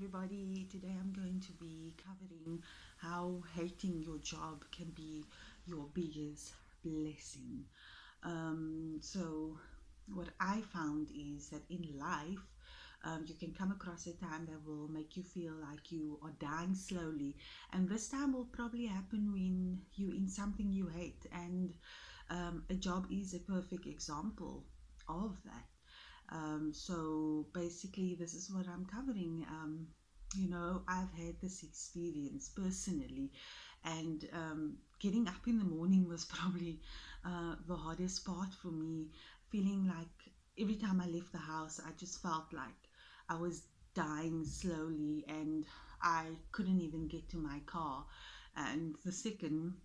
everybody. Today I'm going to be covering how hating your job can be your biggest blessing. So what I found is that in life, you can come across a time that will make you feel like you are dying slowly, and this time will probably happen when you're in something you hate, and a job is a perfect example of that. So basically, this is what I'm covering. I've had this experience personally, and getting up in the morning was probably the hardest part for me. Feeling like every time I left the house, I just felt like I was dying slowly, and I couldn't even get to my car. And the second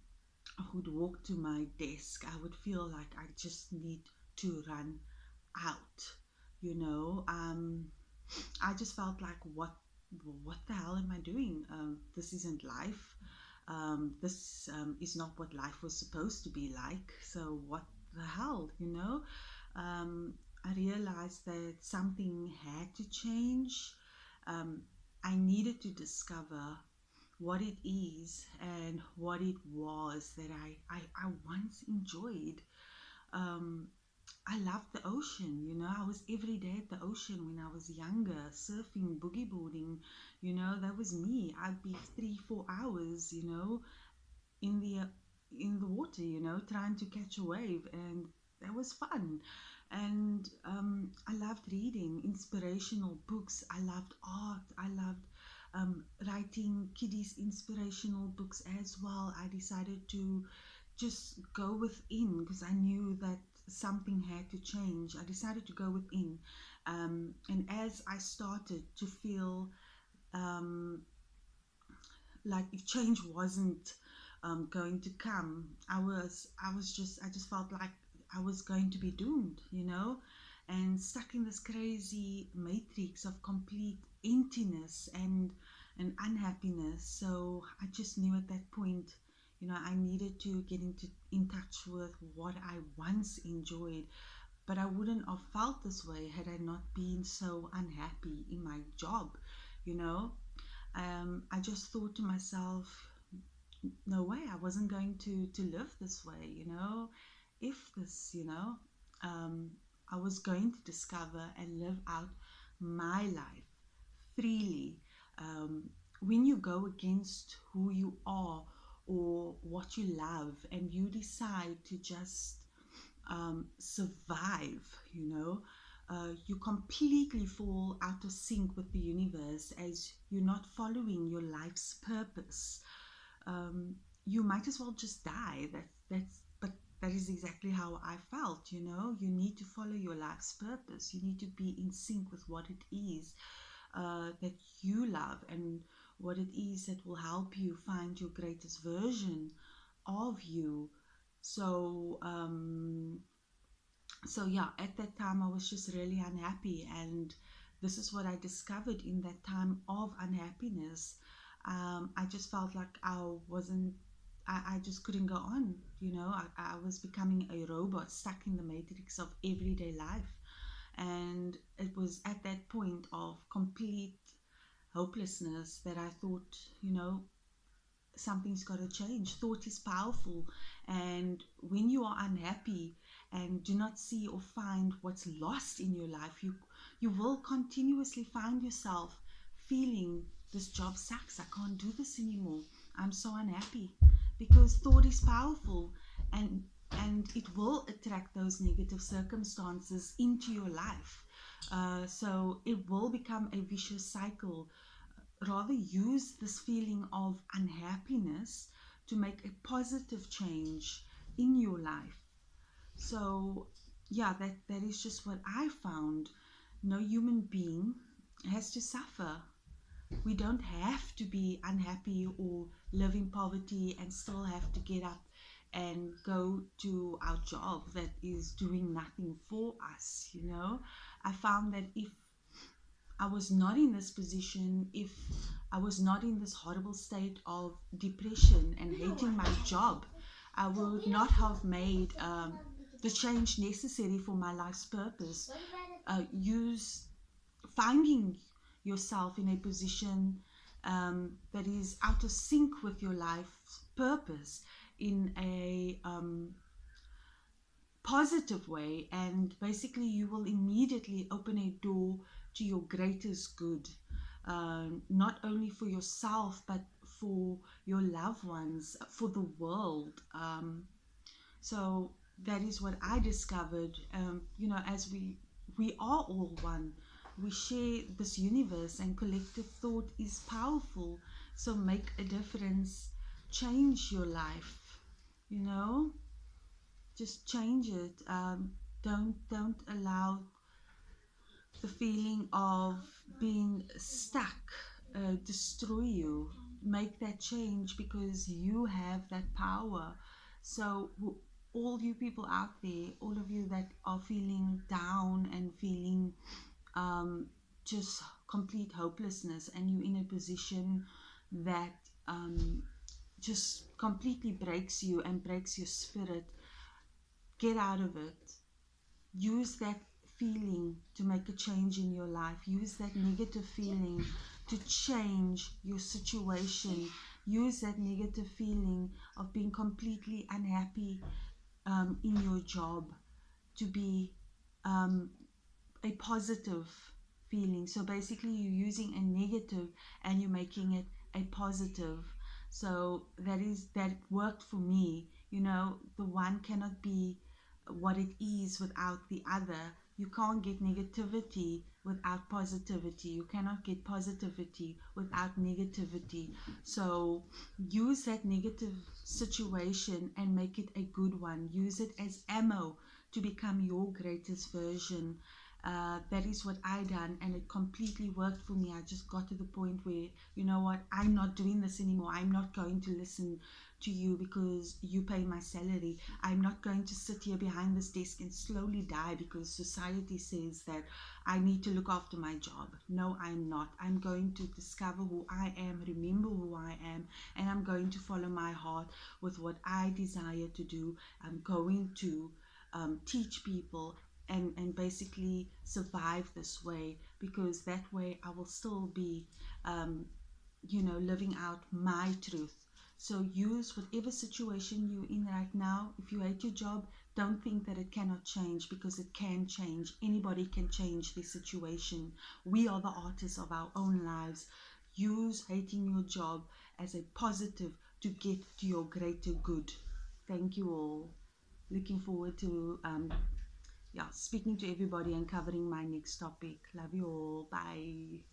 I would walk to my desk, I would feel like I just need to run out. you know um I just felt like, what the hell am I doing? This isn't life. This is not what life was supposed to be like. So what the hell? I realized that something had to change. um, I needed to discover what it is and what it was that I once enjoyed. um, I loved the ocean. I was every day at the ocean when I was younger, surfing, boogie boarding. That was me. I'd be 3-4 hours, in the water, trying to catch a wave, and that was fun. And I loved reading inspirational books. I loved art. I loved writing kiddies inspirational books as well. I decided to just go within because I knew that something had to change. I decided to go within. And as I started to feel like if change wasn't going to come, I just felt like I was going to be doomed, and stuck in this crazy matrix of complete emptiness and unhappiness. So I just knew at that point, I needed to get in touch with what I once enjoyed. But I wouldn't have felt this way had I not been so unhappy in my job. you know I just thought to myself, no way, I wasn't going to live this way. If this, um, I was going to discover and live out my life freely. When you go against who you are or what you love, and you decide to just survive, you completely fall out of sync with the universe as you're not following your life's purpose. You might as well just die. But that is exactly how I felt. You need to follow your life's purpose. You need to be in sync with what it is that you love, and what it is that will help you find your greatest version of you. So yeah, at that time I was just really unhappy, and this is what I discovered in that time of unhappiness. I just felt like I just couldn't go on. I was becoming a robot stuck in the matrix of everyday life. And it was at that point of complete hopelessness that I thought, something's got to change. Thought is powerful, and when you are unhappy and do not see or find what's lost in your life, you will continuously find yourself feeling, this job sucks, I can't do this anymore, I'm so unhappy. Because thought is powerful, and it will attract those negative circumstances into your life. So it will become a vicious cycle. Rather use this feeling of unhappiness to make a positive change in your life. So yeah, that is just what I found. No human being has to suffer. We don't have to be unhappy or live in poverty and still have to get up and go to our job that is doing nothing for us. I found that if I was not in this position, if I was not in this horrible state of depression and hating my job, I would not have made the change necessary for my life's purpose. Use finding yourself in a position that is out of sync with your life's purpose in a positive way, and basically you will immediately open a door to your greatest good, not only for yourself but for your loved ones, for the world. So that is what I discovered. You know, as we are all one, we share this universe, and collective thought is powerful. So make a difference, change your life, you know, just change it. Don't allow the feeling of being stuck destroy you. Make that change, because you have that power. So all you people out there, all of you that are feeling down and feeling just complete hopelessness, and you're in a position that just completely breaks you and breaks your spirit, get out of it. Use that feeling to make a change in your life. Use that negative feeling to change your situation. Use that negative feeling of being completely unhappy in your job to be a positive feeling. So basically you're using a negative and you're making it a positive. So that worked for me. You know, the one cannot be what it is without the other. You can't get negativity without positivity. You cannot get positivity without negativity. So use that negative situation and make it a good one. Use it as ammo to become your greatest version. That is what I done, and it completely worked for me. I just got to the point where, you know what, I'm not doing this anymore. I'm not going to listen to you because you pay my salary. I'm not going to sit here behind this desk and slowly die because society says that I need to look after my job. No, I'm not. I'm going to discover who I am, remember who I am, and I'm going to follow my heart with what I desire to do. I'm going to teach people and basically survive this way, because that way I will still be you know, living out my truth. So use whatever situation you're in right now. If you hate your job, don't think that it cannot change, because it can change. Anybody can change their situation. We are the artists of our own lives. Use hating your job as a positive to get to your greater good. Thank you all. Looking forward to speaking to everybody and covering my next topic. Love you all. Bye.